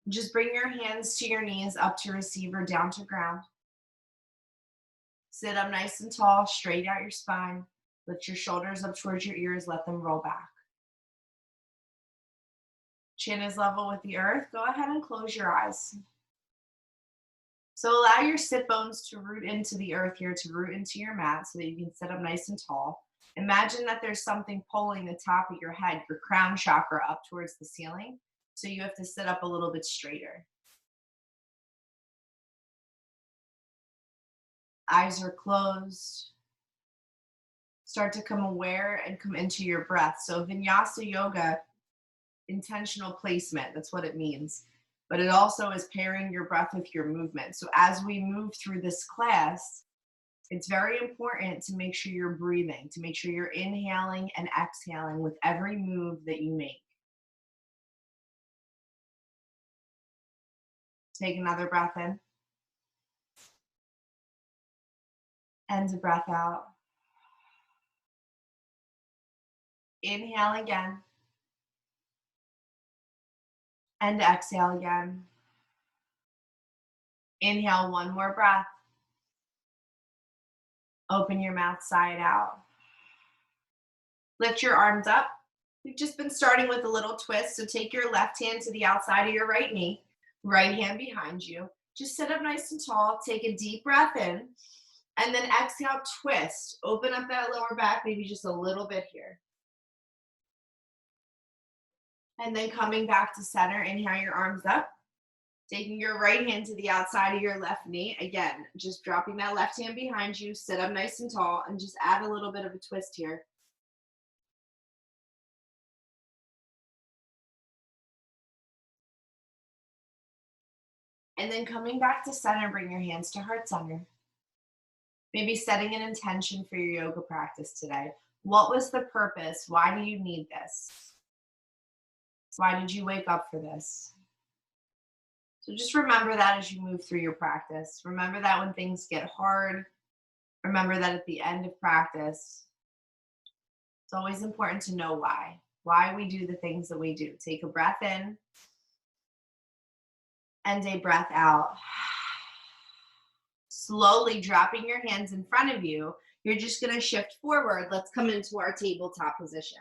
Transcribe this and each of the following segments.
Just bring your hands to your knees, up to receive or down to ground. Sit up nice and tall, straight out your spine. Lift your shoulders up towards your ears, let them roll back. Chin is level with the earth. Go ahead and close your eyes. So allow your sit bones to root into the earth here, to root into your mat so that you can sit up nice and tall. Imagine that there's something pulling the top of your head, your crown chakra, up towards the ceiling. So you have to sit up a little bit straighter. Eyes are closed. Start to come aware and come into your breath. So Vinyasa yoga, intentional placement, that's what it means. But it also is pairing your breath with your movement. So as we move through this class, it's very important to make sure you're breathing, to make sure you're inhaling and exhaling with every move that you make. Take another breath in. And a breath out. Inhale again. And exhale again. Inhale one more breath. Open your mouth side out. Lift your arms up. We've just been starting with a little twist, so take your left hand to the outside of your right knee, right hand behind you. Just sit up nice and tall. Take a deep breath in, and then exhale, twist. Open up that lower back, maybe just a little bit here. And then coming back to center, inhale your arms up. Taking your right hand to the outside of your left knee. Again, just dropping that left hand behind you, sit up nice and tall, and just add a little bit of a twist here. And then coming back to center, bring your hands to heart center. Maybe setting an intention for your yoga practice today. What was the purpose? Why do you need this? Why did you wake up for this? So just remember that as you move through your practice. Remember that when things get hard. Remember that at the end of practice, it's always important to know why we do the things that we do. Take a breath in and a breath out. Slowly dropping your hands in front of you, you're just going to shift forward. Let's come into our tabletop position.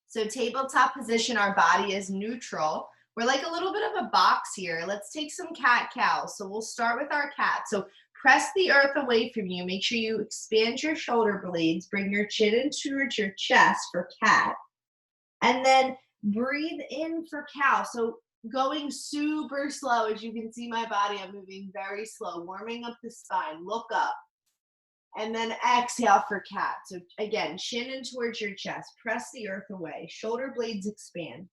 So tabletop position, our body is neutral. We're like a little bit of a box here. Let's take some cat-cow. So we'll start with our cat. So press the earth away from you. Make sure you expand your shoulder blades. Bring your chin in towards your chest for cat. And then breathe in for cow. So going super slow. As you can see my body, I'm moving very slow, warming up the spine. Look up. And then exhale for cat. So again, chin in towards your chest. Press the earth away. Shoulder blades expand.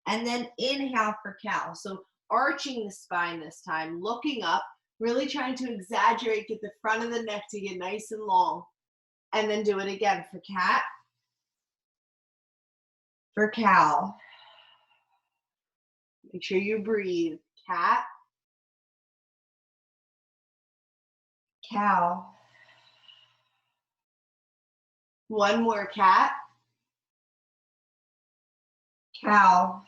And then inhale for cow. So arching the spine this time, looking up, really trying to exaggerate, get the front of the neck to get nice and long. And then do it again for cat. For cow. Make sure you breathe. Cat. Cow. One more, cat. Cow.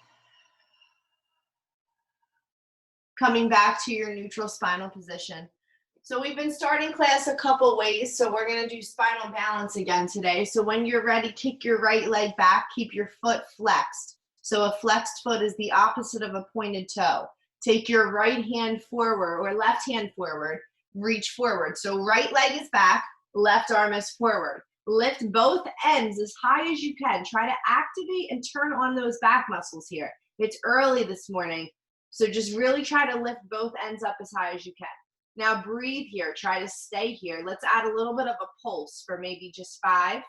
Coming back to your neutral spinal position. So we've been starting class a couple ways. So we're going to do spinal balance again today. So when you're ready, kick your right leg back. Keep your foot flexed. So a flexed foot is the opposite of a pointed toe. Take your right hand forward or left hand forward. Reach forward. So right leg is back. Left arm is forward. Lift both ends as high as you can. Try to activate and turn on those back muscles here. It's early this morning, so just really try to lift both ends up as high as you can. Now breathe here. Try to stay here. Let's add a little bit of a pulse for maybe just 5,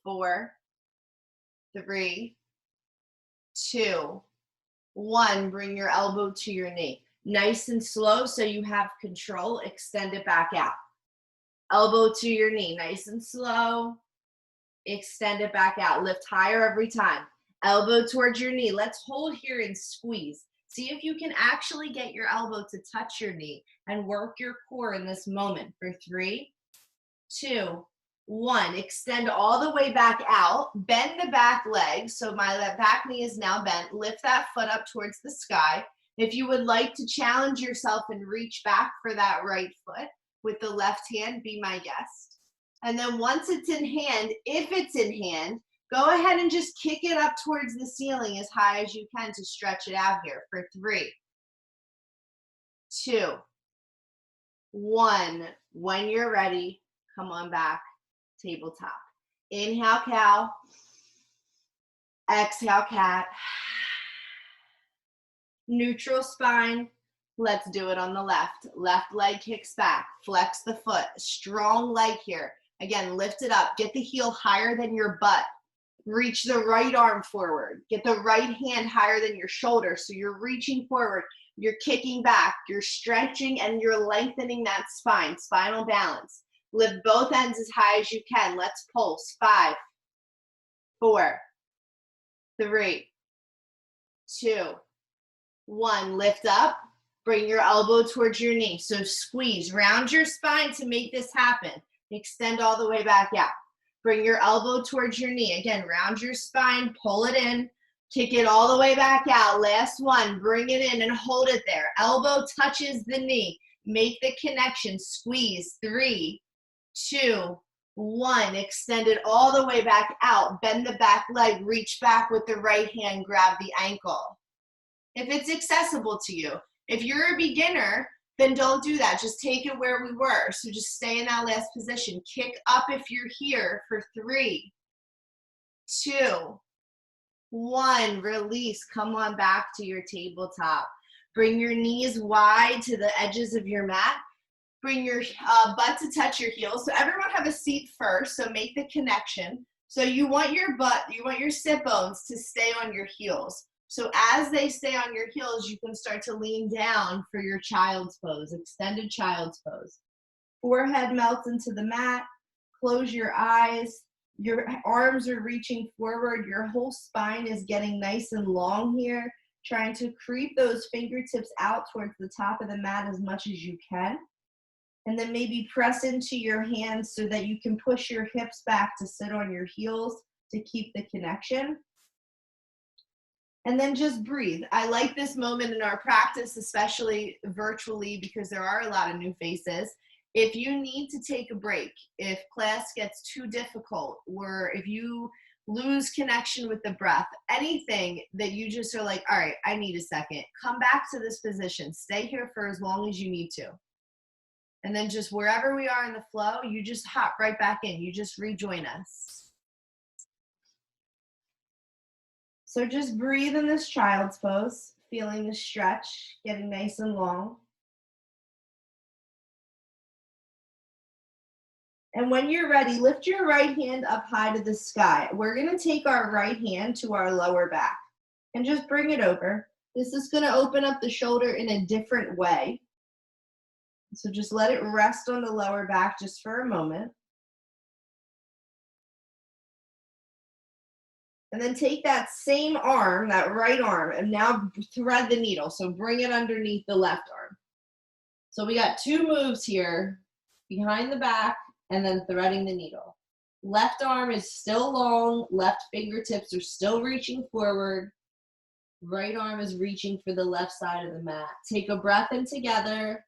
4, 3, 2, 1. Bring your elbow to your knee. Nice and slow so you have control. Extend it back out. Elbow to your knee, nice and slow. Extend it back out. Lift higher every time. Elbow towards your knee. Let's hold here and squeeze. See if you can actually get your elbow to touch your knee and work your core in this moment for 3, 2, 1, extend all the way back out, bend the back leg. So my back knee is now bent. Lift that foot up towards the sky. If you would like to challenge yourself and reach back for that right foot with the left hand, be my guest. And then once it's in hand, if it's in hand, go ahead and just kick it up towards the ceiling as high as you can to stretch it out here for 3, 2, 1. When you're ready, come on back, tabletop. Inhale, cow. Exhale, cat. Neutral spine. Let's do it on the left. Left leg kicks back. Flex the foot. Strong leg here. Again, lift it up. Get the heel higher than your butt. Reach the right arm forward. Get the right hand higher than your shoulder. So you're reaching forward. You're kicking back. You're stretching and you're lengthening that spine. Spinal balance. Lift both ends as high as you can. Let's pulse. 5, 4, 3, 2, 1. Lift up. Bring your elbow towards your knee. So squeeze. Round your spine to make this happen. Extend all the way back out. Bring your elbow towards your knee. Again, round your spine. Pull it in. Kick it all the way back out. Last one. Bring it in and hold it there. Elbow touches the knee. Make the connection. Squeeze. 3, 2, 1. Extend it all the way back out. Bend the back leg. Reach back with the right hand. Grab the ankle. If it's accessible to you. If you're a beginner, then don't do that. Just take it where we were. So just stay in that last position. Kick up if you're here for 3, 2, 1. Release. Come on back to your tabletop. Bring your knees wide to the edges of your mat. Bring your butt to touch your heels. So everyone have a seat first. So make the connection. So you want your butt, you want your sit bones to stay on your heels. So as they stay on your heels, you can start to lean down for your child's pose, extended child's pose. Forehead melts into the mat. Close your eyes. Your arms are reaching forward. Your whole spine is getting nice and long here. Trying to creep those fingertips out towards the top of the mat as much as you can. And then maybe press into your hands so that you can push your hips back to sit on your heels to keep the connection. And then just breathe. I like this moment in our practice, especially virtually, because there are a lot of new faces. If you need to take a break, if class gets too difficult, or if you lose connection with the breath, anything that you just are like, all right, I need a second, come back to this position. Stay here for as long as you need to. And then just wherever we are in the flow, you just hop right back in. You just rejoin us. So just breathe in this child's pose, feeling the stretch, getting nice and long. And when you're ready, lift your right hand up high to the sky. We're going to take our right hand to our lower back and just bring it over. This is going to open up the shoulder in a different way. So just let it rest on the lower back just for a moment. And then take that same arm, that right arm, and now thread the needle. So bring it underneath the left arm. So we got 2 moves here, behind the back and then threading the needle. Left arm is still long, left fingertips are still reaching forward. Right arm is reaching for the left side of the mat. Take a breath in together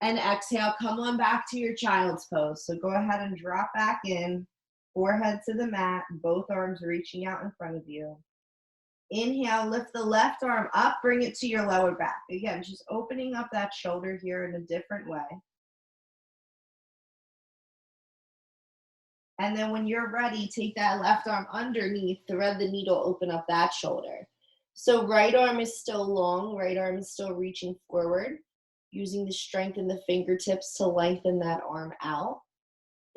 and exhale. Come on back to your child's pose. So go ahead and drop back in. Forehead to the mat, both arms reaching out in front of you. Inhale, lift the left arm up, bring it to your lower back. Again, just opening up that shoulder here in a different way. And then when you're ready, take that left arm underneath, thread the needle, open up that shoulder. So right arm is still long, right arm is still reaching forward, using the strength in the fingertips to lengthen that arm out.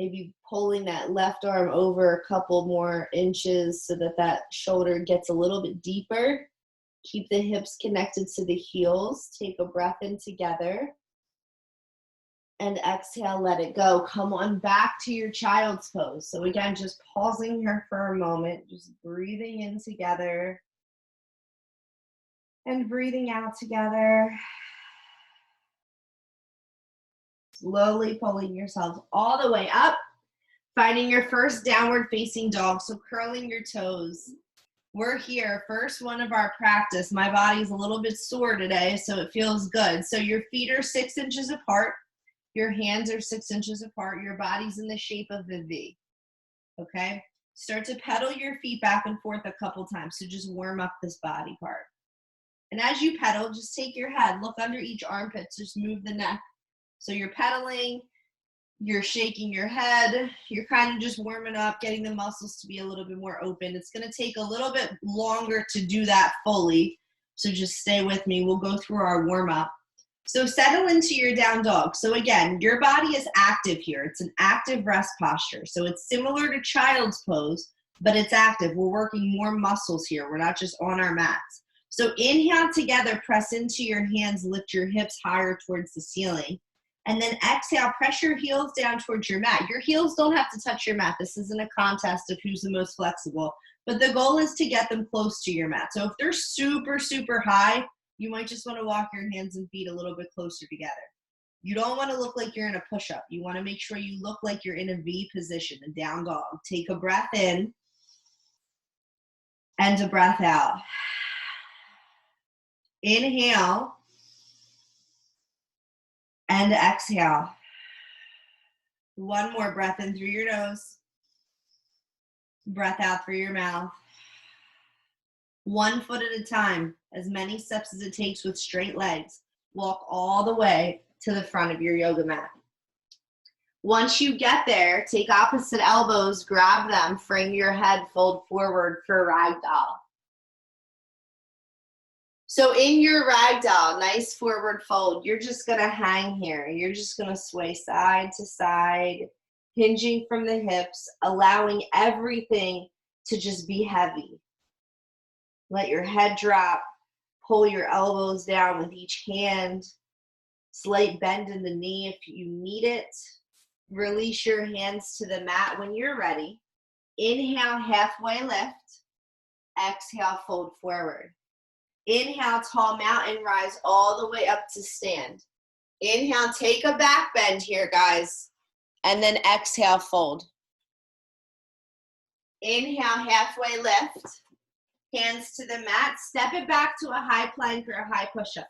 Maybe pulling that left arm over a couple more inches so that that shoulder gets a little bit deeper. Keep the hips connected to the heels. Take a breath in together. And exhale, let it go. Come on back to your child's pose. So again, just pausing here for a moment, just breathing in together and breathing out together. Slowly pulling yourselves all the way up. Finding your first downward facing dog, so curling your toes. We're here, first one of our practice. My body's a little bit sore today, so it feels good. So your feet are 6 inches apart. Your hands are 6 inches apart. Your body's in the shape of the V, okay? Start to pedal your feet back and forth a couple times, so just warm up this body part. And as you pedal, just take your head, look under each armpit, just move the neck. So you're pedaling, you're shaking your head, you're kind of just warming up, getting the muscles to be a little bit more open. It's gonna take a little bit longer to do that fully, so just stay with me. We'll go through our warm up. So settle into your down dog. So again, your body is active here. It's an active rest posture. So it's similar to child's pose, but it's active. We're working more muscles here. We're not just on our mats. So inhale together, press into your hands, lift your hips higher towards the ceiling. And then exhale, press your heels down towards your mat. Your heels don't have to touch your mat. This isn't a contest of who's the most flexible, but the goal is to get them close to your mat. So if they're super, super high, you might just want to walk your hands and feet a little bit closer together. You don't want to look like you're in a push-up. You want to make sure you look like you're in a V position, a down dog. Take a breath in and a breath out. Inhale and exhale. One more breath in through your nose. Breath out through your mouth. 1 foot at a time, as many steps as it takes with straight legs. Walk all the way to the front of your yoga mat. Once you get there, take opposite elbows, grab them, frame your head, fold forward for ragdoll. So in your ragdoll, nice forward fold, you're just gonna hang here. You're just gonna sway side to side, hinging from the hips, allowing everything to just be heavy. Let your head drop, pull your elbows down with each hand, slight bend in the knee if you need it. Release your hands to the mat when you're ready. Inhale, halfway lift. Exhale, fold forward. Inhale, tall mountain rise all the way up to stand. Inhale, take a back bend here, guys. And then exhale, fold. Inhale, halfway lift. Hands to the mat. Step it back to a high plank or a high push-up.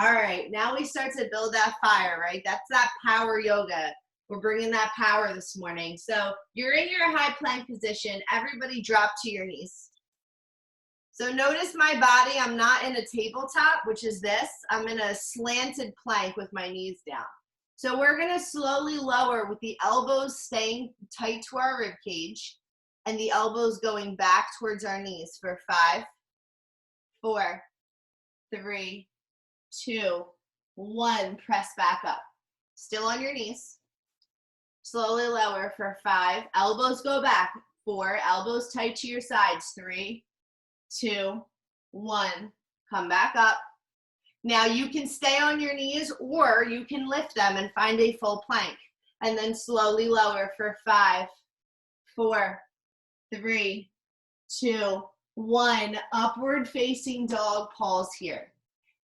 All right, now we start to build that fire, right? That's that power yoga. We're bringing that power this morning. So you're in your high plank position. Everybody drop to your knees. So notice my body, I'm not in a tabletop, which is this. I'm in a slanted plank with my knees down. So we're gonna slowly lower with the elbows staying tight to our rib cage and the elbows going back towards our knees for 5, 4, 3, 2, 1. Press back up. Still on your knees. Slowly lower for 5. Elbows go back. 4. Elbows tight to your sides. 3, 2, 1. Come back up. Now you can stay on your knees or you can lift them and find a full plank. And then slowly lower for 5, 4, 3, 2, 1. Upward facing dog, pause here.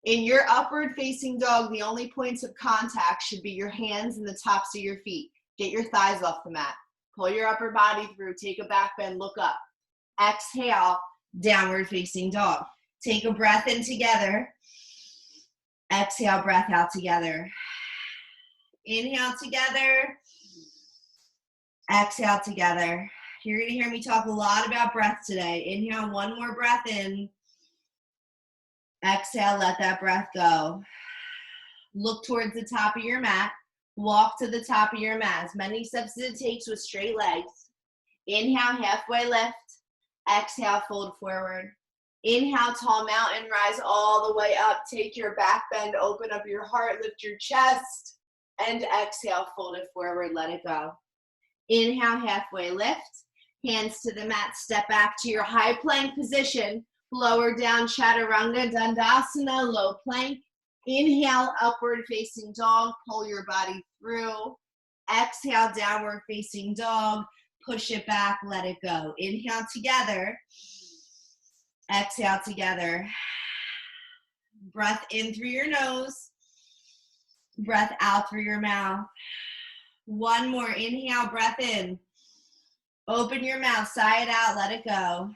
In your upward facing dog, the only points of contact should be your hands and the tops of your feet. Get your thighs off the mat. Pull your upper body through. Take a back bend. Look up. Exhale, downward facing dog. Take a breath in together. Exhale, breath out together. Inhale together. Exhale together. You're going to hear me talk a lot about breath today. Inhale, 1 more breath in. Exhale, let that breath go. Look towards the top of your mat. Walk to the top of your mat. As many steps as it takes with straight legs. Inhale, halfway lift. Exhale, fold forward. Inhale, tall mountain, rise all the way up. Take your back bend, open up your heart, lift your chest. And exhale, fold it forward, let it go. Inhale, halfway lift. Hands to the mat, step back to your high plank position. Lower down, chaturanga, dandasana, low plank. Inhale, upward facing dog, pull your body through. Exhale, downward facing dog, push it back, let it go. Inhale together. Exhale together. Breath in through your nose. Breath out through your mouth. 1 more. Inhale, breath in. Open your mouth, sigh it out, let it go.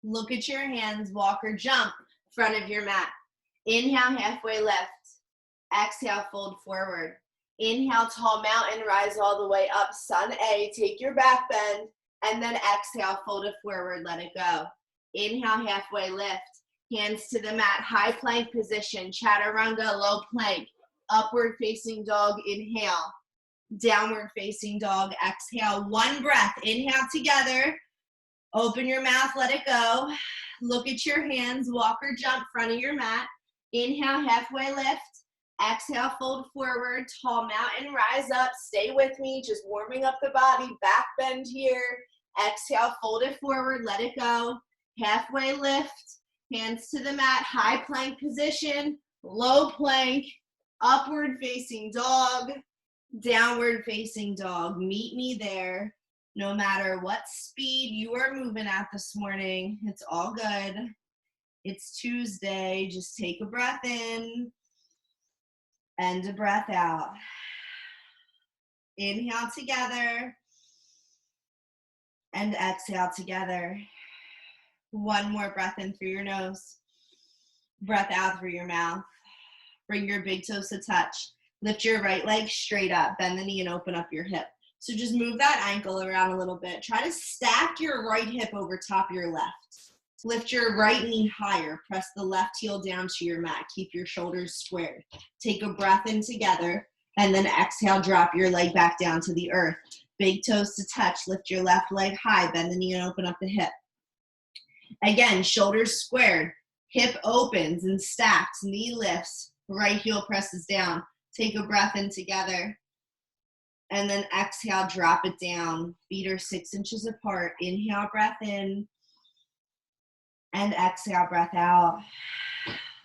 Look at your hands, walk or jump, front of your mat. Inhale, halfway lift. Exhale, fold forward. Inhale, tall mountain, rise all the way up, sun A. Take your back bend, and then exhale, fold it forward, let it go. Inhale, halfway lift. Hands to the mat, high plank position, chaturanga, low plank. Upward facing dog, inhale. Downward facing dog, exhale. One breath, inhale together. Open your mouth, let it go. Look at your hands, walk or jump, front of your mat. Inhale, halfway lift. Exhale, fold forward, tall mountain, rise up. Stay with me, just warming up the body, back bend here. Exhale, fold it forward, let it go. Halfway lift, hands to the mat, high plank position, low plank, upward facing dog, downward facing dog. Meet me there. No matter what speed you are moving at this morning, it's all good. It's Tuesday. Just take a breath in and a breath out. Inhale together and exhale together. One more breath in through your nose. Breath out through your mouth. Bring your big toes to touch. Lift your right leg straight up. Bend the knee and open up your hip. So just move that ankle around a little bit. Try to stack your right hip over top of your left. Lift your right knee higher. Press the left heel down to your mat. Keep your shoulders squared. Take a breath in together, and then exhale, drop your leg back down to the earth. Big toes to touch. Lift your left leg high. Bend the knee and open up the hip. Again, shoulders squared. Hip opens and stacks. Knee lifts. Right heel presses down. Take a breath in together. And then exhale, drop it down. Feet are 6 inches apart. Inhale, breath in. And exhale, breath out.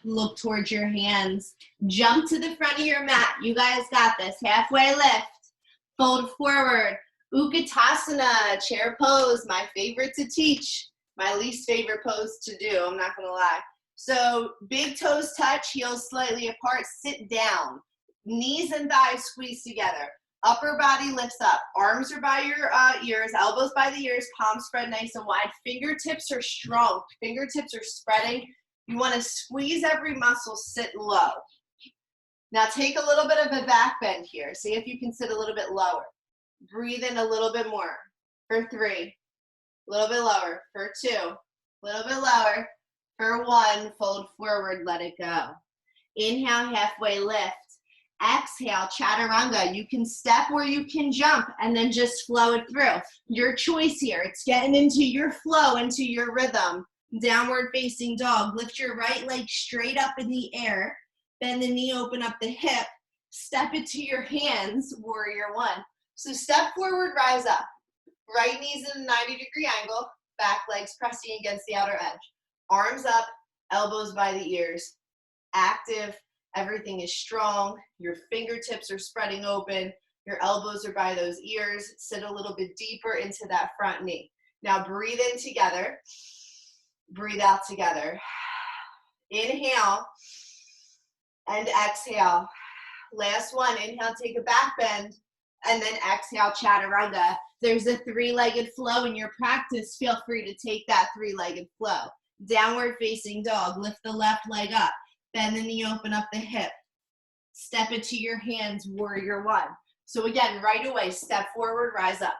Look towards your hands. Jump to the front of your mat. You guys got this. Halfway lift. Fold forward. Utkatasana, chair pose. My favorite to teach. My least favorite pose to do. I'm not going to lie. So big toes touch, heels slightly apart. Sit down. Knees and thighs squeeze together. Upper body lifts up. Arms are by your ears, elbows by the ears, palms spread nice and wide. Fingertips are strong. Fingertips are spreading. You want to squeeze every muscle, sit low. Now take a little bit of a back bend here. See if you can sit a little bit lower. Breathe in a little bit more. For 3. A little bit lower. For 2. A little bit lower. For 1. Fold forward, let it go. Inhale, halfway lift. Exhale, chaturanga. You can step or you can jump and then just flow it through. Your choice here. It's getting into your flow, into your rhythm. Downward facing dog. Lift your right leg straight up in the air. Bend the knee, open up the hip. Step it to your hands, warrior 1. So step forward, rise up. Right knee's in a 90-degree angle. Back legs pressing against the outer edge. Arms up, elbows by the ears. Active. Everything is strong. Your fingertips are spreading open. Your elbows are by those ears. Sit a little bit deeper into that front knee. Now breathe in together. Breathe out together. Inhale and exhale. Last one. Inhale, take a back bend. And then exhale, chaturanga. There's a 3-legged flow in your practice. Feel free to take that 3-legged flow. Downward facing dog. Lift the left leg up. Bend the knee, open up the hip. Step it to your hands, warrior 1. So again, right away, step forward, rise up.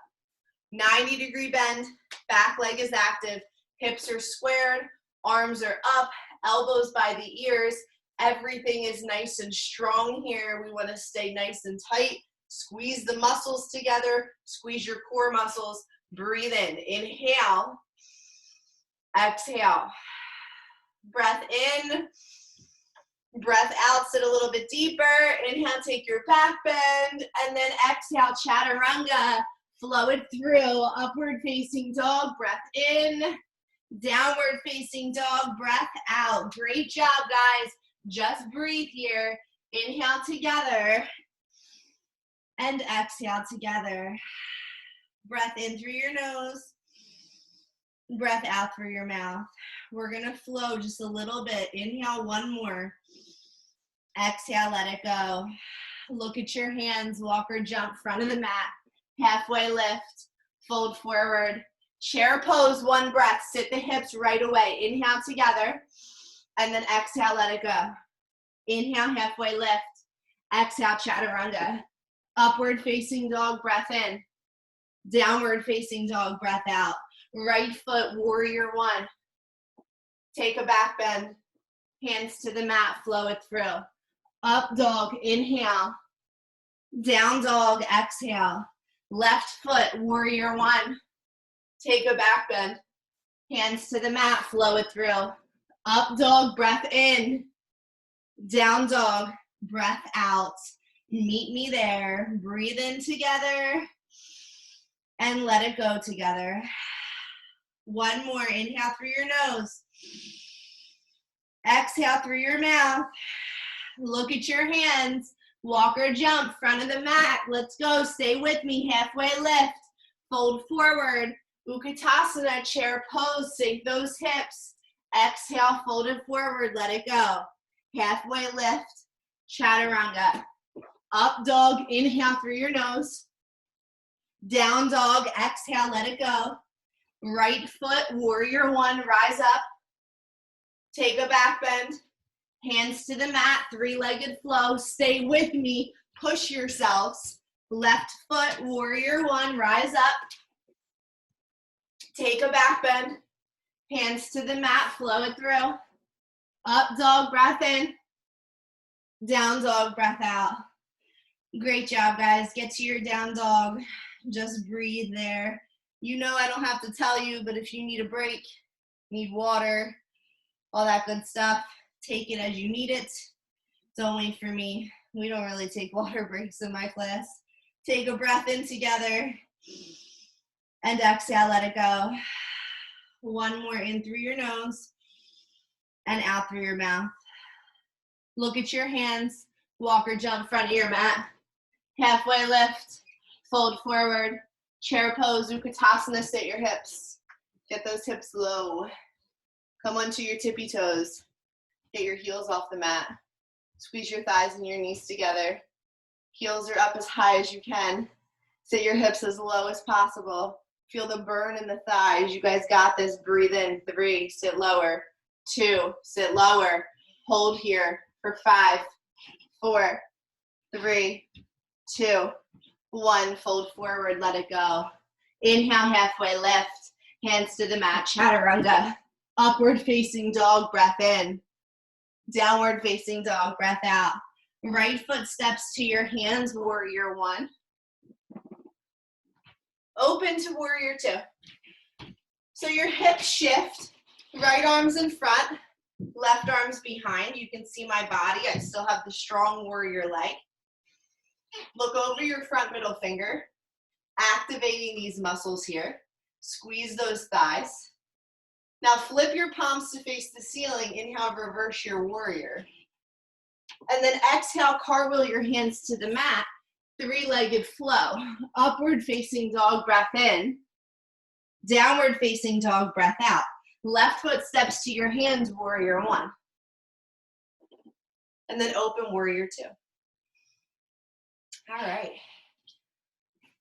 90-degree bend, back leg is active, hips are squared, arms are up, elbows by the ears. Everything is nice and strong here. We want to stay nice and tight. Squeeze the muscles together, squeeze your core muscles. Breathe in, inhale, exhale. Breath in. Breath out, sit a little bit deeper. Inhale, take your back bend. And then exhale, chaturanga. Flow it through. Upward facing dog, breath in. Downward facing dog, breath out. Great job, guys. Just breathe here. Inhale together. And exhale together. Breath in through your nose. Breath out through your mouth. We're going to flow just a little bit. Inhale, one more. Exhale, let it go. Look at your hands, walk or jump, front of the mat. Halfway lift. fold forward. Chair pose, one breath. Sit the hips right away. Inhale together, and then exhale, let it go. Inhale, halfway lift. Exhale, chaturanga. Upward facing dog, breath in. Downward facing dog, breath out. Right foot, warrior one. Take a back bend. Hands to the mat, flow it through. Up dog, inhale. Down dog, exhale. Left foot, warrior one. Take a back bend. Hands to the mat, flow it through. Up dog, breath in. Down dog, breath out. Meet me there. Breathe in together. And let it go together. One more. Inhale through your nose. Exhale through your mouth. Look at your hands. Walk or jump, front of the mat. Let's go. Stay with me. Halfway lift. Fold forward. Utkatasana, chair pose. Sink those hips. Exhale, fold it forward. Let it go. Halfway lift. Chaturanga. Up dog. Inhale through your nose. Down dog. Exhale, let it go. Right foot, warrior one. Rise up. Take a back bend. Hands to the mat, three-legged flow. Stay with me. Push yourselves. Left foot, warrior one. Rise up. Take a back bend. Hands to the mat, flow it through. Up dog, breath in. Down dog, breath out. Great job, guys. Get to your down dog. Just breathe there. You know I don't have to tell you, but if you need a break, need water, all that good stuff, take it as you need it. Don't wait for me. We don't really take water breaks in my class. Take a breath in together. And exhale, let it go. One more in through your nose and out through your mouth. Look at your hands. Walk or jump front of your mat. Halfway lift. Fold forward. Chair pose. Utkatasana. Sit your hips. Get those hips low. Come onto your tippy toes. Get your heels off the mat. Squeeze your thighs and your knees together. Heels are up as high as you can. Sit your hips as low as possible. Feel the burn in the thighs. You guys got this. Breathe in. 3. Sit lower. 2. Sit lower. Hold here for 5, 4, 3, 2, 1. Fold forward. Let it go. Inhale, halfway lift. Hands to the mat. Chaturanga. Upward facing dog, breath in. Downward facing dog, breath out. Right foot steps to your hands, warrior one. Open to warrior two. So your hips shift, right arms in front, left arms behind. You can see my body. I still have the strong warrior leg. Look over your front middle finger, activating these muscles here. Squeeze those thighs. Now flip your palms to face the ceiling. Inhale, reverse your warrior. And then exhale, cartwheel your hands to the mat. Three-legged flow. Upward facing dog, breath in. Downward facing dog, breath out. Left foot steps to your hands, warrior one. And then open warrior two. All right.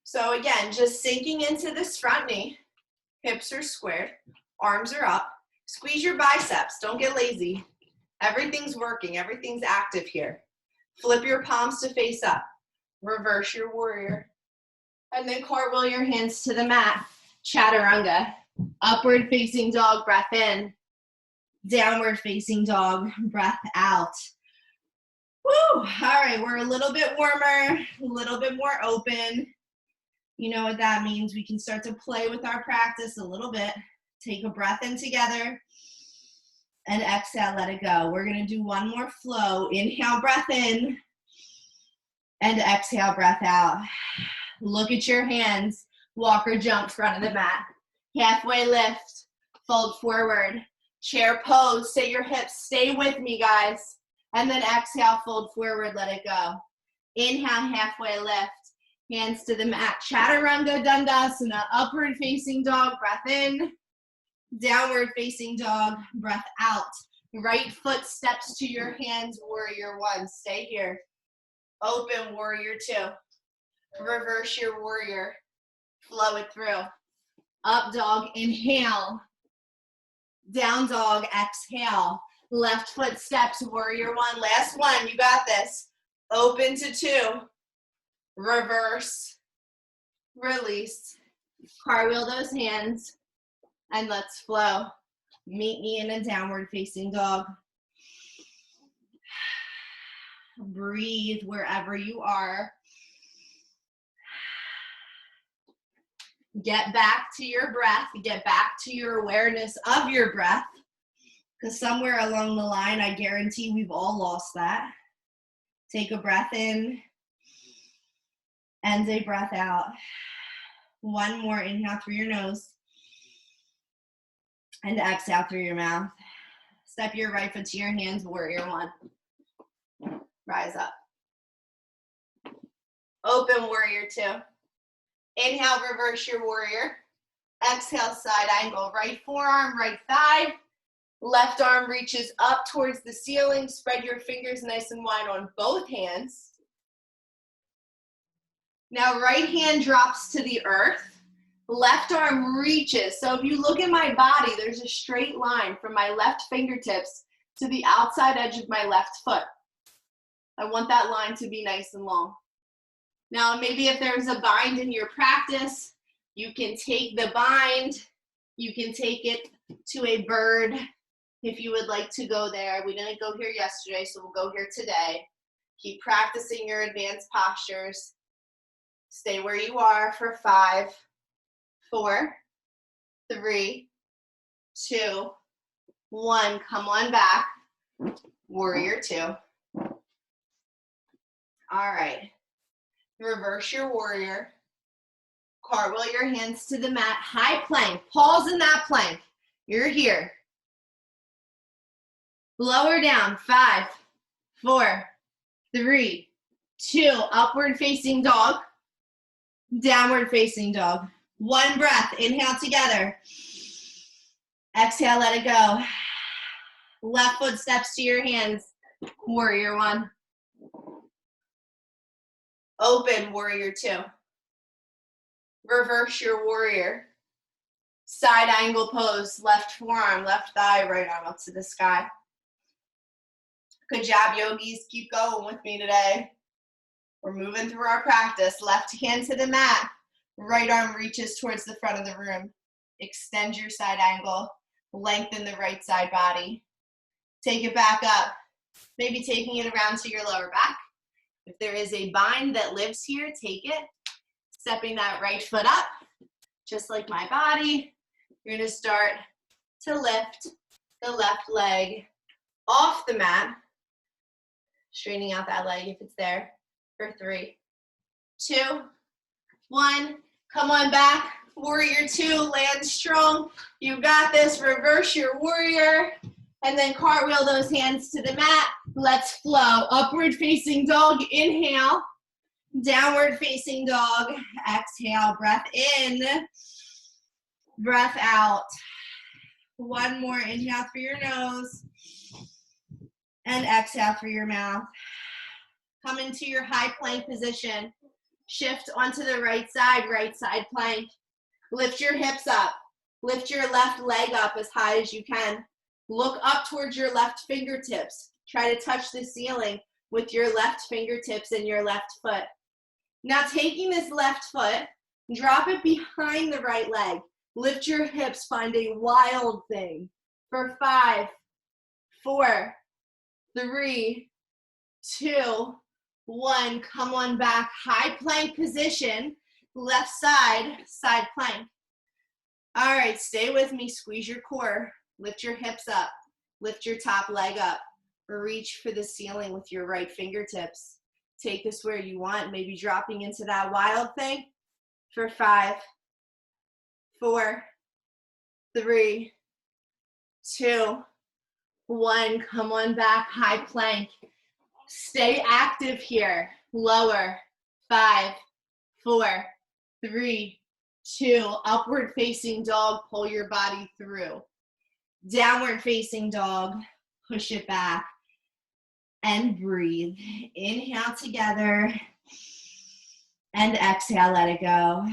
So again, just sinking into this front knee. Hips are squared. Arms are up. Squeeze your biceps. Don't get lazy. Everything's working. Everything's active here. Flip your palms to face up. Reverse your warrior. And then cartwheel your hands to the mat. Chaturanga. Upward facing dog, breath in. Downward facing dog, breath out. Woo! All right, we're a little bit warmer, a little bit more open. You know what that means. We can start to play with our practice a little bit. Take a breath in together. And exhale, let it go. We're going to do one more flow. Inhale, breath in. And exhale, breath out. Look at your hands. Walk or jump front of the mat. Halfway lift. Fold forward. Chair pose. Sit your hips. Stay with me, guys. And then exhale, fold forward. Let it go. Inhale, halfway lift. Hands to the mat. Chaturanga Dandasana. Upward facing dog. Breath in. Downward facing dog, breath out. Right foot steps to your hands, warrior one. Stay here. Open, warrior two. Reverse your warrior. flow it through. Up dog, inhale. Down dog, exhale. Left foot steps, warrior one. Last one, you got this. Open to two. Reverse. Release. Cartwheel those hands. And let's flow. Meet me in a downward facing dog. Breathe wherever you are. Get back to your breath. Get back to your awareness of your breath. Because somewhere along the line, I guarantee we've all lost that. Take a breath in and a breath out. One more, inhale through your nose. And exhale through your mouth. Step your right foot to your hands, warrior one. Rise up. Open, warrior two. Inhale, reverse your warrior. Exhale, side angle. Right forearm, right thigh. Left arm reaches up towards the ceiling. Spread your fingers nice and wide on both hands. Now right hand drops to the earth. Left arm reaches. So if you look at my body, there's a straight line from my left fingertips to the outside edge of my left foot. I want that line to be nice and long. Now, maybe if there's a bind in your practice, you can take the bind, you can take it to a bird if you would like to go there. We didn't go here yesterday, so we'll go here today. Keep practicing your advanced postures. Stay where you are for 5, 4, 3, 2, 1. Come on back. Warrior two. All right. Reverse your warrior. Cartwheel your hands to the mat. High plank. Pause in that plank. You're here. Lower down. 5, 4, 3, 2. Upward facing dog. Downward facing dog. One breath. Inhale together. Exhale, let it go. Left foot steps to your hands. Warrior one. Open, warrior two. Reverse your warrior. Side angle pose. Left forearm, left thigh, right arm up to the sky. Good job, yogis. Keep going with me today. We're moving through our practice. Left hand to the mat. Right arm reaches towards the front of the room. Extend your side angle. Lengthen the right side body. Take it back up. Maybe taking it around to your lower back. If there is a bind that lives here, take it. Stepping that right foot up, just like my body. You're gonna start to lift the left leg off the mat. Straightening out that leg if it's there. For 3, 2, 1. Come on back. Warrior two, land strong. You got this. Reverse your warrior. And then cartwheel those hands to the mat. Let's flow. Upward facing dog, inhale. Downward facing dog, exhale. Breath in, breath out. One more, inhale through your nose. And exhale through your mouth. Come into your high plank position. Shift onto the right side plank. Lift your hips up. Lift your left leg up as high as you can. Look up towards your left fingertips. Try to touch the ceiling with your left fingertips and your left foot. Now taking this left foot, drop it behind the right leg. Lift your hips, find a wild thing. For 5, 4, 3, 2, 1. Come on back, high plank position. Left side, side plank. All right, stay with me, squeeze your core. Lift your hips up, lift your top leg up. Reach for the ceiling with your right fingertips. Take this where you want, maybe dropping into that wild thing. For 5, 4, 3, 2, 1. Come on back, high plank. Stay active here. Lower. 5, 4, 3, 2. Upward facing dog, pull your body through. Downward facing dog, push it back. And breathe. Inhale together. And exhale, let it go.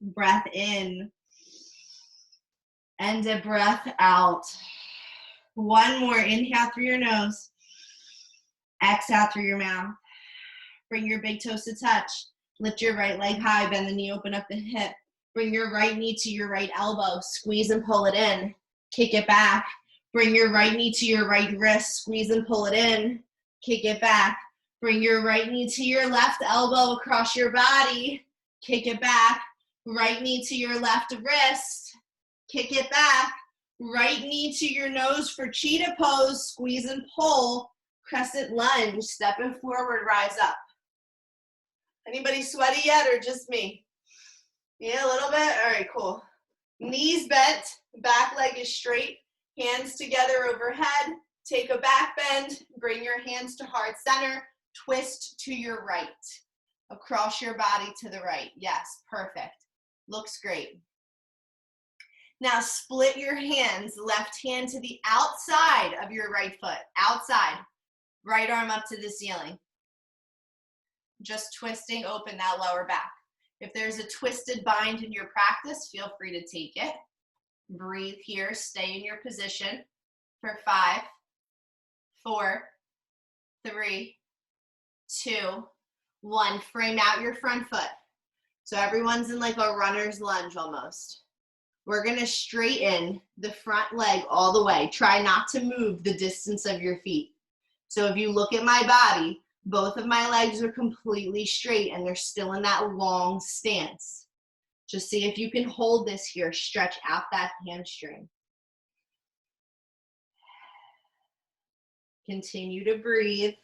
Breath in. And a breath out. One more. Inhale through your nose. Exhale through your mouth. Bring your big toes to touch. Lift your right leg high. Bend the knee, open up the hip. Bring your right knee to your right elbow. Squeeze and pull it in. Kick it back. Bring your right knee to your right wrist. Squeeze and pull it in. Kick it back. Bring your right knee to your left elbow across your body. Kick it back. Right knee to your left wrist. Kick it back. Right knee to your nose for cheetah pose. Squeeze and pull. Crescent lunge. Stepping forward, rise up. Anybody sweaty yet or just me? Yeah, a little bit? All right, cool. Knees bent, back leg is straight, hands together overhead. Take a back bend, bring your hands to heart center, twist to your right. Across your body to the right. Yes, perfect. Looks great. Now split your hands, left hand to the outside of your right foot, outside. Right arm up to the ceiling. Just twisting open that lower back. If there's a twisted bind in your practice, feel free to take it. Breathe here, stay in your position for 5, 4, 3, 2, 1. Frame out your front foot. So everyone's in like a runner's lunge almost. We're gonna straighten the front leg all the way. Try not to move the distance of your feet. So if you look at my body, both of my legs are completely straight and they're still in that long stance. Just see if you can hold this here. Stretch out that hamstring. Continue to breathe.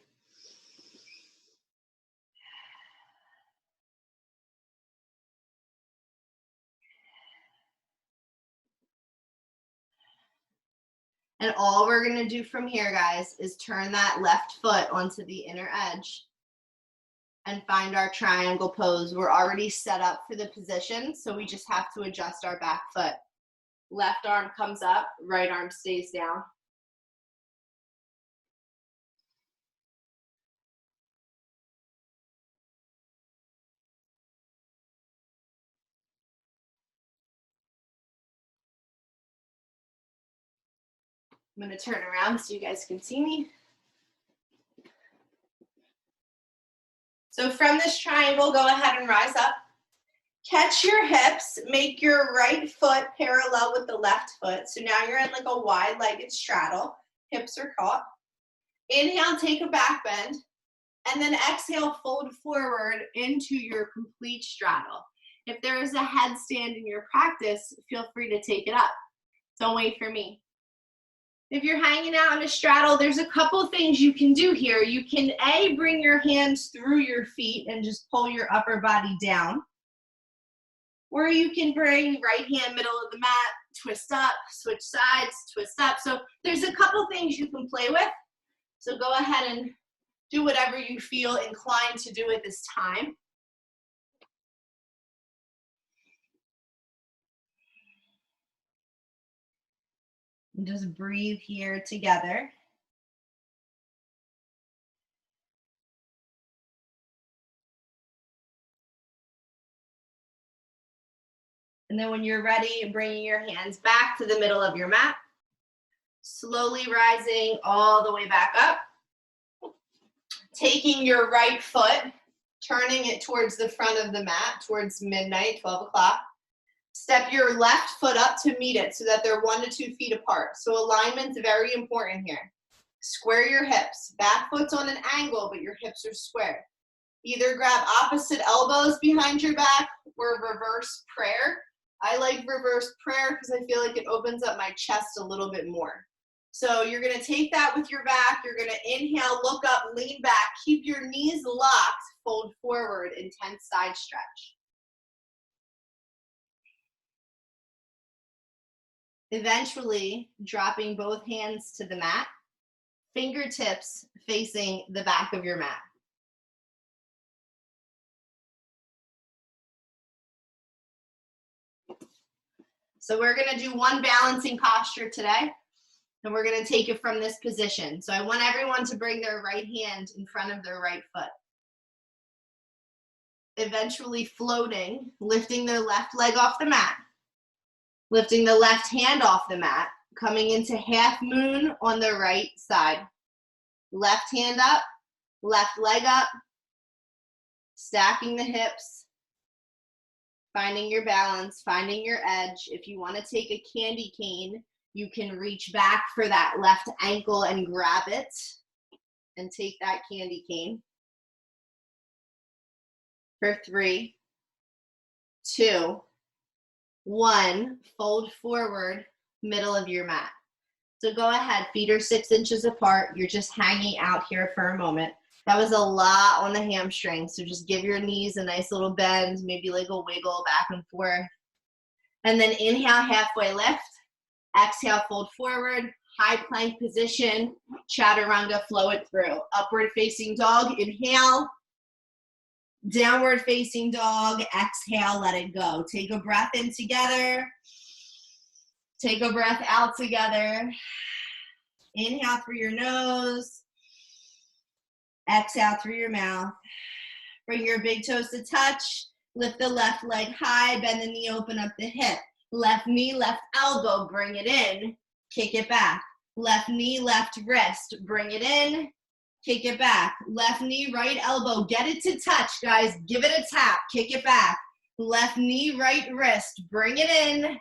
And all we're gonna do from here, guys, is turn that left foot onto the inner edge and find our triangle pose. We're already set up for the position, so we just have to adjust our back foot. Left arm comes up, right arm stays down. I'm gonna turn around so you guys can see me. So from this triangle, go ahead and rise up. Catch your hips, make your right foot parallel with the left foot. So now you're in like a wide-legged straddle. Hips are caught. Inhale, take a back bend. And then exhale, fold forward into your complete straddle. If there is a headstand in your practice, feel free to take it up. Don't wait for me. If you're hanging out in a straddle, there's a couple things you can do here. You can A, bring your hands through your feet and just pull your upper body down. Or you can bring right hand middle of the mat, twist up, switch sides, twist up. So there's a couple things you can play with. So go ahead and do whatever you feel inclined to do at this time. And just breathe here together. And then when you're ready, bringing your hands back to the middle of your mat, slowly rising all the way back up. Taking your right foot, turning it towards the front of the mat, towards midnight, 12 o'clock. Step your left foot up to meet it so that they're 1 to 2 feet apart. So alignment's very important here. Square your hips. Back foot's on an angle, but your hips are square. Either grab opposite elbows behind your back or reverse prayer. I like reverse prayer because I feel like it opens up my chest a little bit more. So you're gonna take that with your back, you're gonna inhale, look up, lean back, keep your knees locked, fold forward, intense side stretch. Eventually, dropping both hands to the mat, fingertips facing the back of your mat. So we're gonna do one balancing posture today, and we're gonna take it from this position. So I want everyone to bring their right hand in front of their right foot. eventually floating, lifting their left leg off the mat, lifting the left hand off the mat, coming into half moon on the right side. Left hand up, left leg up, stacking the hips, finding your balance, finding your edge. If you want to take a candy cane, you can reach back for that left ankle and grab it and take that candy cane. For 3, 2, 1, fold forward, middle of your mat. So go ahead, feet are 6 inches apart. You're just hanging out here for a moment. That was a lot on the hamstring, so just give your knees a nice little bend, maybe like a wiggle back and forth. And then inhale, halfway lift. Exhale, fold forward, high plank position, chaturanga, flow it through. Upward facing dog, inhale. Downward facing dog, exhale, let it go. Take a breath in together. Take a breath out together. Inhale through your nose. Exhale through your mouth. Bring your big toes to touch. Lift the left leg high, bend the knee, open up the hip. Left knee, left elbow, bring it in, kick it back. Left knee, left wrist, bring it in, kick it back. Left knee, right elbow, get it to touch, guys. Give it a tap, kick it back. Left knee, right wrist, bring it in,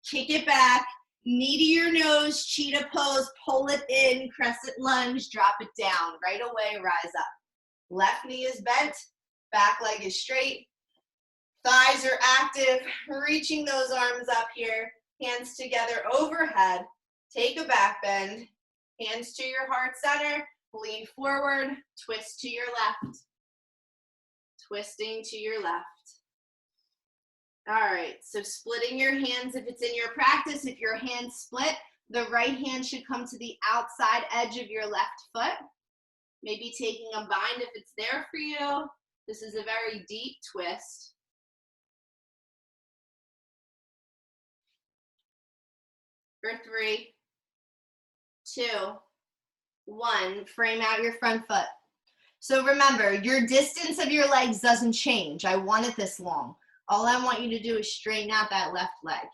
kick it back. Knee to your nose, cheetah pose, pull it in, crescent lunge, drop it down. Right away, rise up. Left knee is bent, back leg is straight. Thighs are active, reaching those arms up here, hands together overhead. Take a back bend, hands to your heart center, lean forward, twist to your left. Twisting to your left. All right, so splitting your hands if it's in your practice. If your hands split, the right hand should come to the outside edge of your left foot. Maybe taking a bind if it's there for you. This is a very deep twist. For 3, 2, 1, frame out your front foot. So remember, your distance of your legs doesn't change. I want it this long. All I want you to do is straighten out that left leg.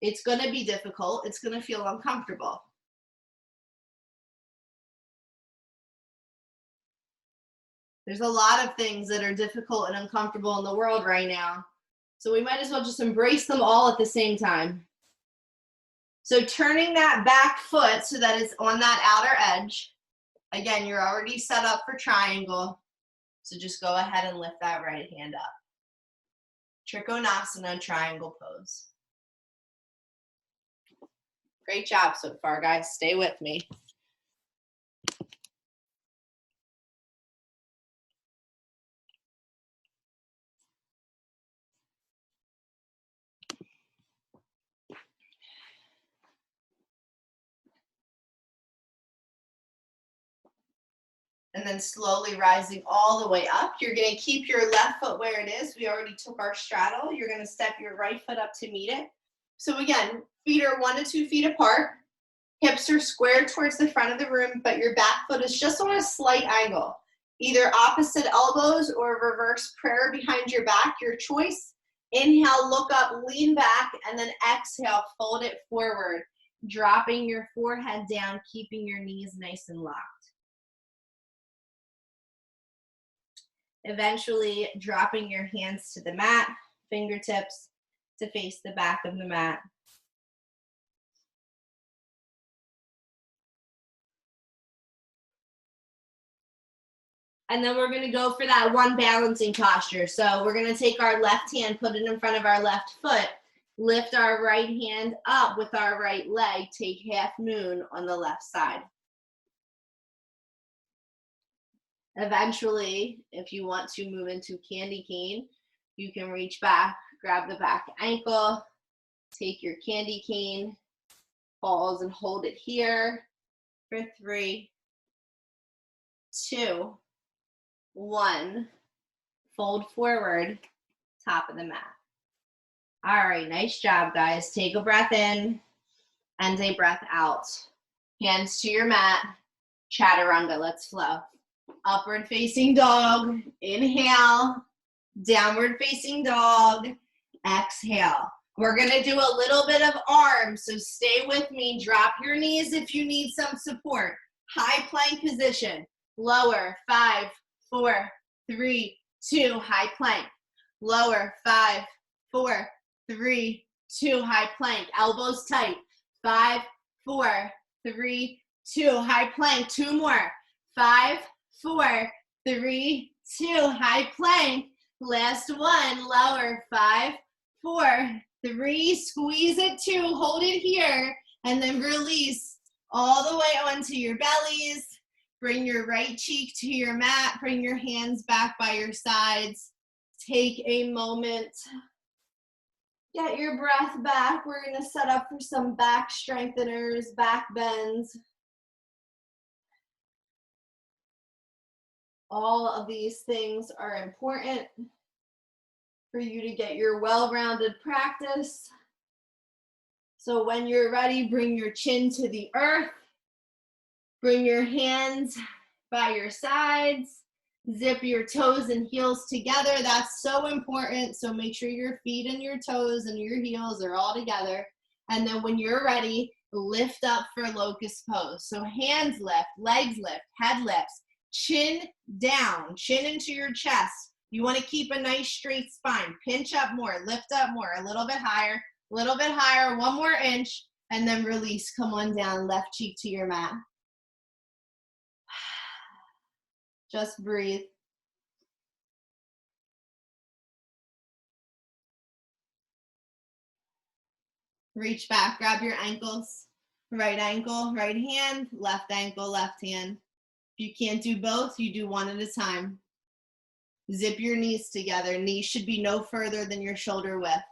It's going to be difficult. It's going to feel uncomfortable. There's a lot of things that are difficult and uncomfortable in the world right now. So we might as well just embrace them all at the same time. So turning that back foot so that it's on that outer edge. Again, you're already set up for triangle. So just go ahead and lift that right hand up. Trikonasana, triangle pose. Great job so far, guys. Stay with me. And then slowly rising all the way up. You're going to keep your left foot where it is. We already took our straddle. You're going to step your right foot up to meet it. So again, feet are 1 to 2 feet apart. Hips are squared towards the front of the room, but your back foot is just on a slight angle. Either opposite elbows or reverse prayer behind your back, your choice. Inhale, look up, lean back, and then exhale, fold it forward, dropping your forehead down, keeping your knees nice and locked. Eventually dropping your hands to the mat, fingertips to face the back of the mat. And then we're gonna go for that one balancing posture. So we're gonna take our left hand, put it in front of our left foot, lift our right hand up with our right leg, take half moon on the left side. Eventually, if you want to move into candy cane, you can reach back, grab the back ankle, take your candy cane, pause and hold it here for 3, 2, 1. Fold forward, top of the mat. All right, nice job, guys. Take a breath in and a breath out. Hands to your mat, chaturanga, let's flow. Upward facing dog. Inhale. Downward facing dog. Exhale. We're going to do a little bit of arms, so stay with me. Drop your knees if you need some support. High plank position. Lower. 5, 4, 3, 2. High plank. Lower. 5, 4, 3, 2. High plank. Elbows tight. 5, 4, 3, 2. High plank. 2 more. 5, 4, 3, 2. High plank. Last one. Lower. 5, 4, 3. Squeeze it. 2. Hold it here. And then release all the way onto your bellies. Bring your right cheek to your mat. Bring your hands back by your sides. Take a moment. Get your breath back. We're going to set up for some back strengtheners, back bends. All of these things are important for you to get your well-rounded practice. So when you're ready, bring your chin to the earth. Bring your hands by your sides. Zip your toes and heels together. That's so important. So make sure your feet and your toes and your heels are all together. And then when you're ready, lift up for locust pose. So hands lift, legs lift, head lifts, chin down, chin into your chest. You want to keep a nice straight spine. Pinch up more, lift up more, a little bit higher, 1 more inch, and then release. Come on down, left cheek to your mat. Just breathe. Reach back, grab your ankles. Right ankle, right hand, left ankle, left hand. If you can't do both, you do one at a time. Zip your knees together. Knees should be no further than your shoulder width.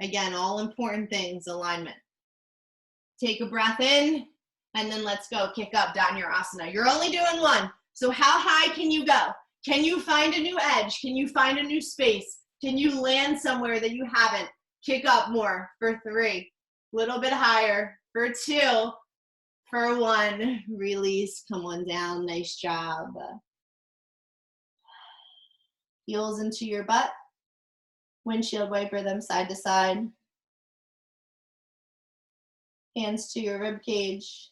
Again, all important things, alignment. Take a breath in, and then let's go. Kick up, Dhanurasana. You're only doing one. So how high can you go? Can you find a new edge? Can you find a new space? Can you land somewhere that you haven't? Kick up more for 3. Little bit higher for 2. For 1. Release. Come on down. Nice job. Heels into your butt. Windshield wiper them side to side. Hands to your rib cage.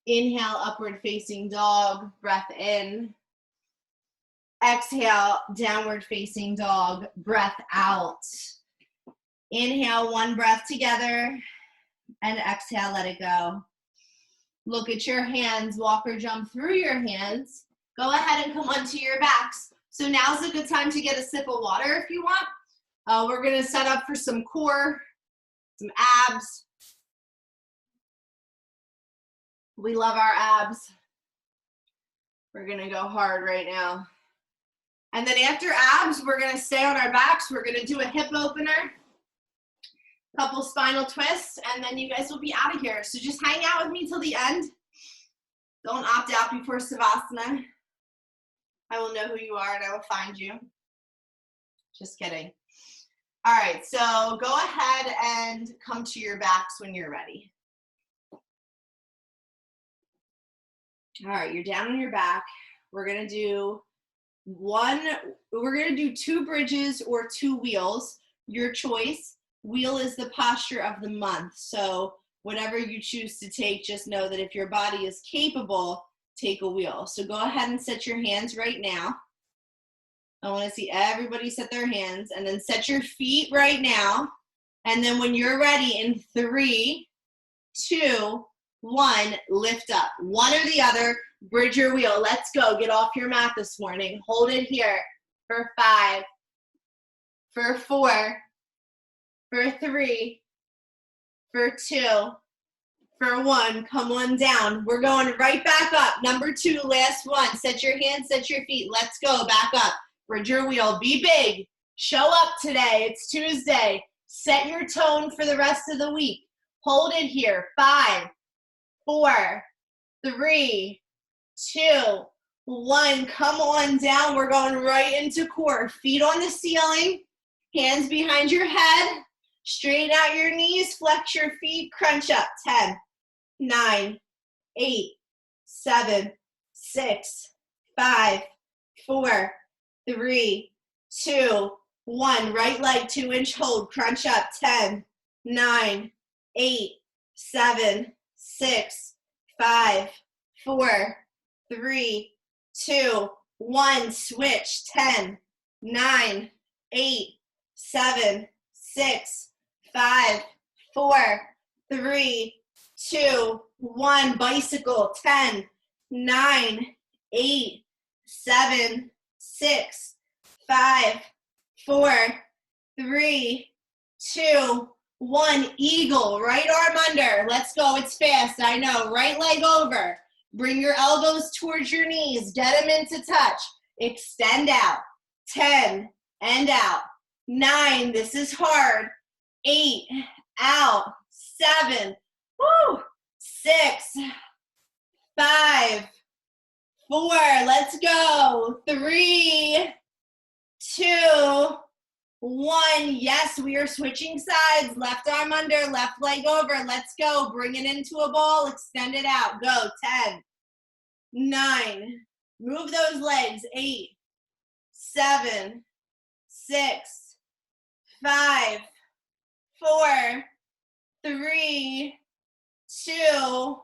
Inhale, upward facing dog, breath in. Exhale, downward facing dog, breath out. Inhale, 1 breath together, and exhale, let it go. Look at your hands, walk or jump through your hands. Go ahead and come onto your backs. So now's a good time to get a sip of water if you want. We're gonna set up for some core, some abs. We love our abs. We're gonna go hard right now. And then after abs, we're gonna stay on our backs. We're gonna do a hip opener, couple spinal twists, and then you guys will be out of here. So just hang out with me till the end. Don't opt out before Savasana. I will know who you are and I will find you. Just kidding. All right, so go ahead and come to your backs when you're ready. All right, you're down on your back. We're gonna do 2 bridges or 2 wheels, your choice. Wheel is the posture of the month. So whatever you choose to take, just know that if your body is capable, take a wheel. So go ahead and set your hands right now. I wanna see everybody set their hands, and then set your feet right now. And then when you're ready, in 3, 2, 1, lift up. One or the other, bridge your wheel. Let's go. Get off your mat this morning. Hold it here for 5, for 4, for 3, for 2, for 1. Come on down. We're going right back up. Number 2, last one. Set your hands, set your feet. Let's go. Back up. Bridge your wheel. Be big. Show up today. It's Tuesday. Set your tone for the rest of the week. Hold it here. 5, 4, 3, 2, 1. Come on down. We're going right into core. Feet on the ceiling. Hands behind your head. Straighten out your knees. Flex your feet. Crunch up. 10, 9, 8, 7, 6, 5, 4, 3, 2, 1. Right leg 2-inch hold. Crunch up. 10, 9, 8, 7, 6, 5, 4, 3, 2, 1. Switch. 10, 9, 8, 7, 6, 5, 4, 3, 2, 1. Bicycle. 10, 9, 8, 7, 6, 5, 4, 3, 2, 1. Eagle. Right arm under. Let's go. It's fast. I know. Right leg over. Bring your elbows towards your knees. Get them into touch. Extend out. 10 and out. 9. This is hard. 8. Out. 7. Woo. 6. 5. 4. Let's go. 3, 2, 1. Yes, we are switching sides. Left arm under, left leg over. Let's go. Bring it into a ball. Extend it out. Go. 10, 9. Move those legs. 8, 7, 6, 5, 4, 3, 2,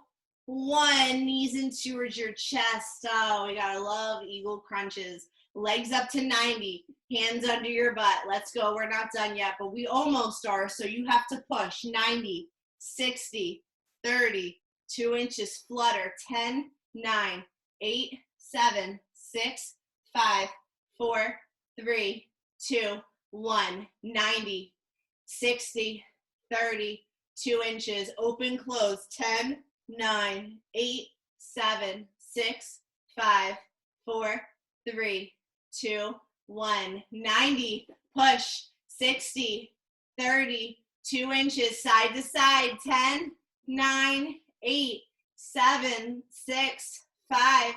1. Knees in towards your chest. Oh, we gotta love eagle crunches. Legs up to 90. Hands under your butt. Let's go. We're not done yet, but we almost are, so you have to push. 90, 60, 30, 2 inches. Flutter. 10, 9, 8, 7, 6, 5, 4, 3, 2, 1. 90, 60, 30, 2 inches. Open, close. 10, 9, 8, 7, 6, 5, 4, 3, 2, 1. 90. Push. 60, 30, 2 inches. Side to side. 10, 9, 8, 7, 6, 5,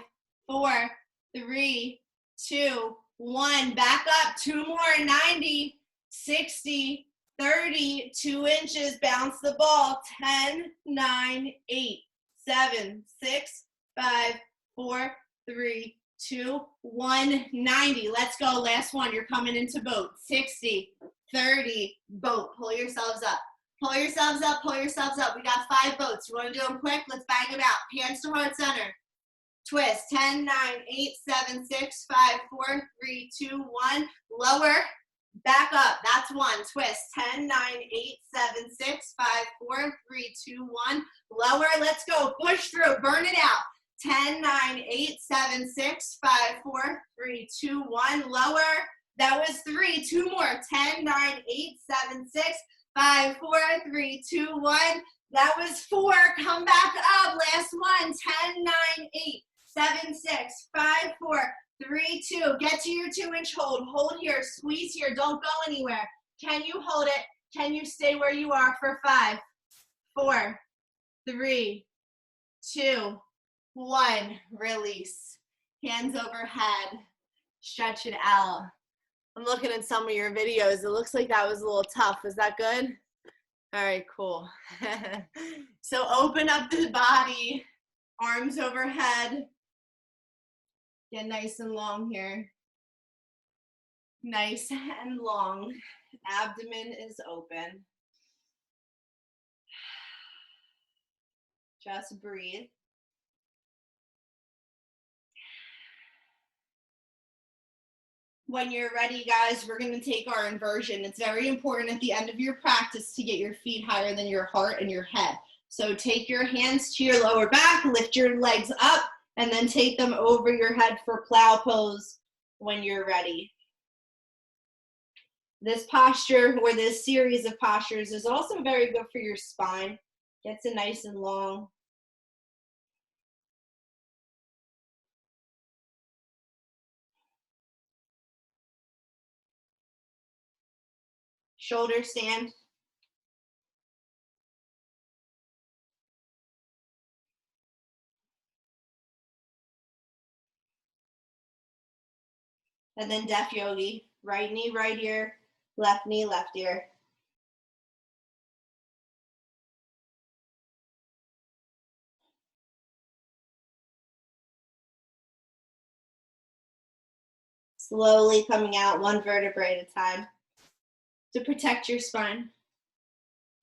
4, 3, 2, 1. Back up. 2 more. 90, 60, 30, 2 inches. Bounce the ball. 10, 9, 8, 7, 6, 5, 4, 3, 2, 1. 90. Let's go. Last one. You're coming into boat. 60, 30, boat. Pull yourselves up. Pull yourselves up. Pull yourselves up. We got 5 boats. You want to do them quick? Let's bang them out. Hands to heart center. Twist. 10, 9, 8, 7, 6, 5, 4, 3, 2, 1. Lower. Back up. That's 1. Twist. 10, 9, 8, 7, 6, 5, 4, 3, 2, 1. Lower. Let's go. Push through. Burn it out. 10, 9, 8, 7, 6, 5, 4, 3, 2, 1. Lower. That was 3. 2 more. 10, 9, 8, 7, 6, 5, 4, 3, 2, 1. That was 4. Come back up. Last one. 10, 9, 8, 7, 6, 5, 4, 3, 2. Get to your 2-inch hold. Hold here. Squeeze here. Don't go anywhere. Can you hold it? Can you stay where you are for 5, 4, 3, 2, 1. Release. Hands overhead. Stretch it out. I'm looking at some of your videos. It looks like that was a little tough. Is that good? All right, cool. So open up the body. Arms overhead. Get nice and long here. Nice and long. Abdomen is open. Just breathe. When you're ready, guys, we're going to take our inversion. It's very important at the end of your practice to get your feet higher than your heart and your head. So take your hands to your lower back, lift your legs up, and then take them over your head for plow pose when you're ready. This posture, or this series of postures, is also very good for your spine. Gets it nice and long. Shoulder stand. And then deaf yogi. Right knee, right ear. Left knee, left ear. Slowly coming out one vertebrae at a time to protect your spine.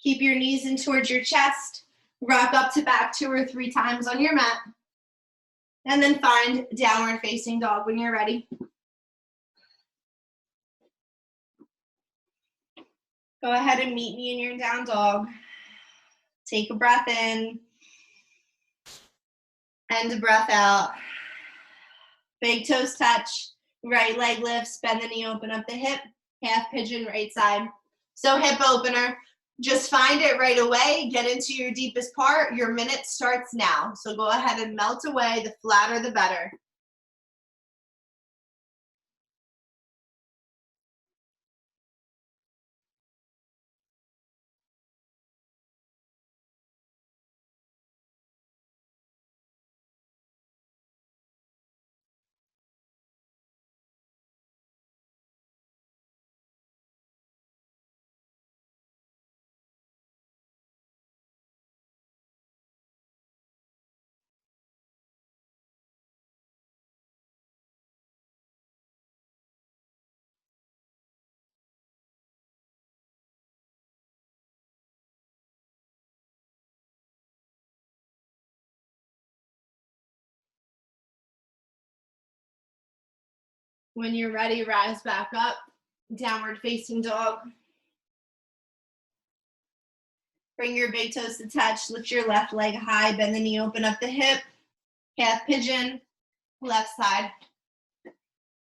Keep your knees in towards your chest. Rock up to back 2 or 3 times on your mat. And then find downward facing dog when you're ready. Go ahead and meet me in your down dog. Take a breath in. And a breath out. Big toes touch. Right leg lifts. Bend the knee, open up the hip. Half pigeon right side. So hip opener. Just find it right away. Get into your deepest part. Your minute starts now. So go ahead and melt away. The flatter, the better. When you're ready, rise back up. Downward facing dog. Bring your big toes to touch. Lift your left leg high. Bend the knee, open up the hip. Half pigeon. Left side.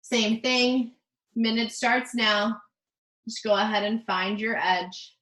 Same thing. Minute starts now. Just go ahead and find your edge.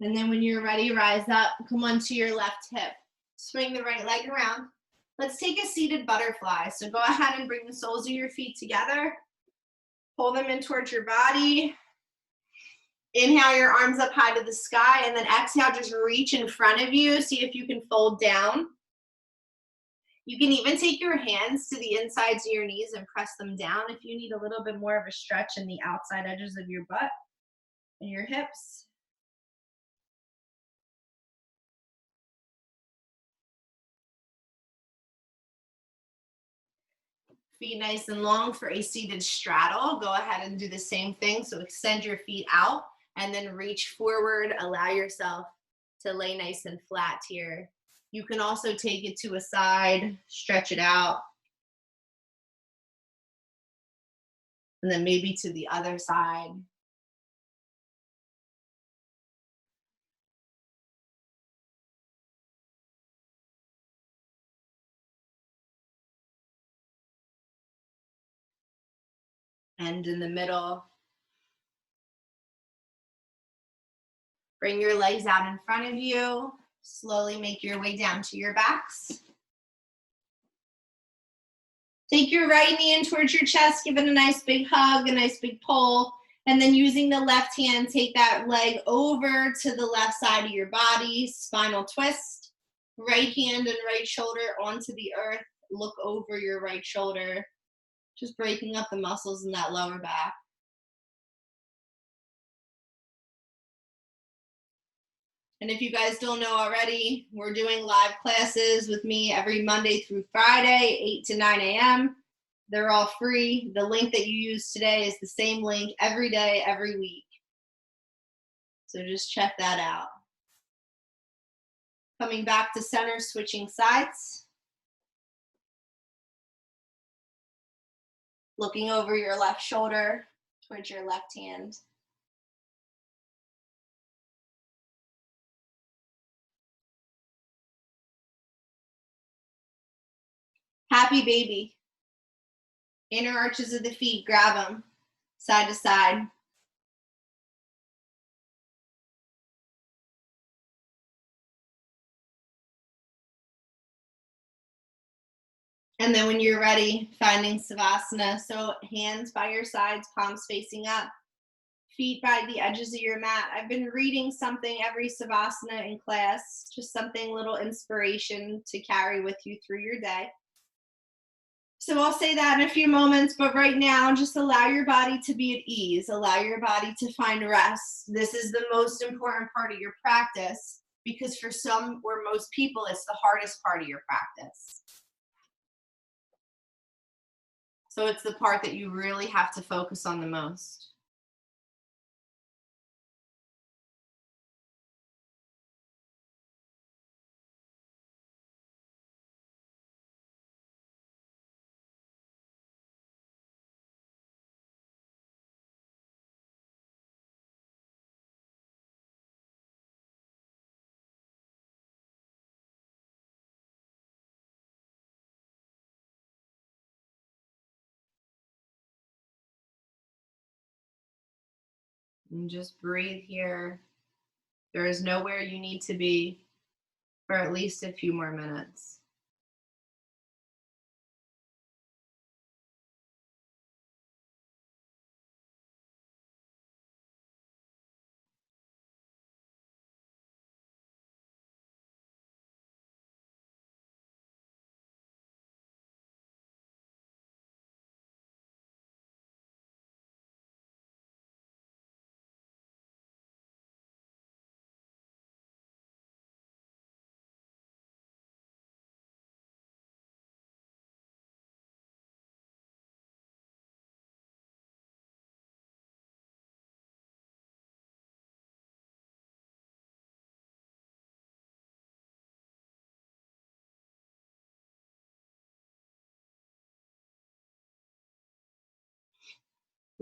And then when you're ready, rise up. Come onto your left hip. Swing the right leg around. Let's take a seated butterfly. So go ahead and bring the soles of your feet together. Pull them in towards your body. Inhale your arms up high to the sky, and then exhale, just reach in front of you. See if you can fold down. You can even take your hands to the insides of your knees and press them down if you need a little bit more of a stretch in the outside edges of your butt and your hips. Feet nice and long for a seated straddle. Go ahead and do the same thing. So extend your feet out and then reach forward. Allow yourself to lay nice and flat here. You can also take it to a side, stretch it out. And then maybe to the other side. And in the middle. Bring your legs out in front of you. Slowly make your way down to your backs. Take your right knee in towards your chest, give it a nice big hug, a nice big pull. And then using the left hand, take that leg over to the left side of your body, spinal twist. Right hand and right shoulder onto the earth. Look over your right shoulder. Just breaking up the muscles in that lower back. And if you guys don't know already, we're doing live classes with me every Monday through Friday, 8 to 9 a.m. They're all free. The link that you use today is the same link every day, every week. So just check that out. Coming back to center, switching sides. Looking over your left shoulder towards your left hand. Happy baby. Inner arches of the feet, grab them, side to side. And then when you're ready, finding Savasana. So hands by your sides, palms facing up, feet by the edges of your mat. I've been reading something every Savasana in class, just something little inspiration to carry with you through your day. So I'll say that in a few moments, but right now, just allow your body to be at ease. Allow your body to find rest. This is the most important part of your practice because for some or most people, it's the hardest part of your practice. So it's the part that you really have to focus on the most. And just breathe here. There is nowhere you need to be for at least a few more minutes.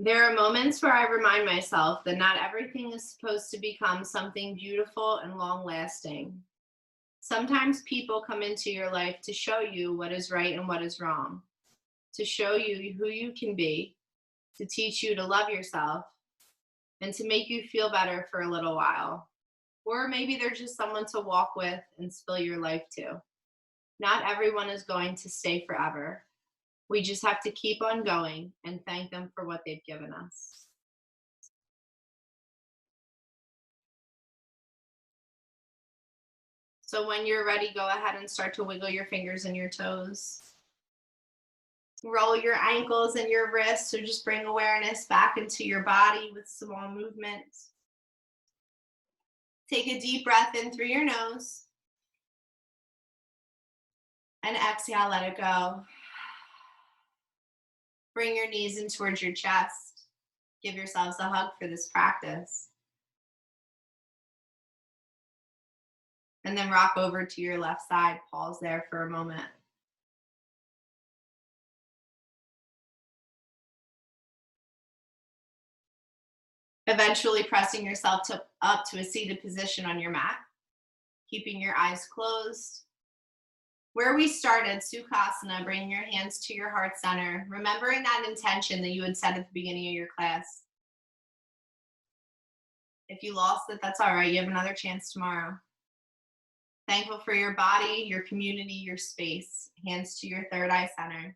There are moments where I remind myself that not everything is supposed to become something beautiful and long lasting. Sometimes people come into your life to show you what is right and what is wrong, to show you who you can be, to teach you to love yourself, and to make you feel better for a little while. Or maybe they're just someone to walk with and spill your life to. Not everyone is going to stay forever. We just have to keep on going and thank them for what they've given us. So when you're ready, go ahead and start to wiggle your fingers and your toes. Roll your ankles and your wrists, so just bring awareness back into your body with small movements. Take a deep breath in through your nose. And exhale, let it go. Bring your knees in towards your chest. Give yourselves a hug for this practice. And then rock over to your left side. Pause there for a moment. Eventually pressing yourself up to a seated position on your mat, keeping your eyes closed. Where we started, Sukhasana, bringing your hands to your heart center, remembering that intention that you had set at the beginning of your class. If you lost it, that's all right. You have another chance tomorrow. Thankful for your body, your community, your space. Hands to your third eye center.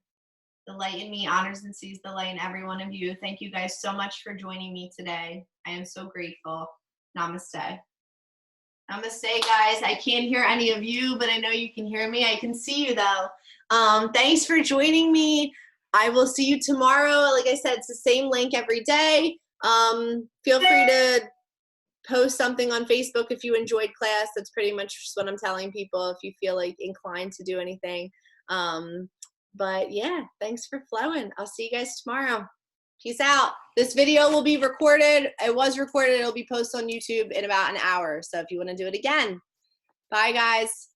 The light in me honors and sees the light in every one of you. Thank you guys so much for joining me today. I am so grateful. Namaste. Namaste, guys. I can't hear any of you, but I know you can hear me. I can see you, though. Thanks for joining me. I will see you tomorrow. Like I said, it's the same link every day. Feel free to post something on Facebook if you enjoyed class. That's pretty much just what I'm telling people if you feel like inclined to do anything. But yeah, thanks for flowing. I'll see you guys tomorrow. Peace out. This video will be recorded. It was recorded. It'll be posted on YouTube in about an hour. So if you want to do it again. Bye, guys.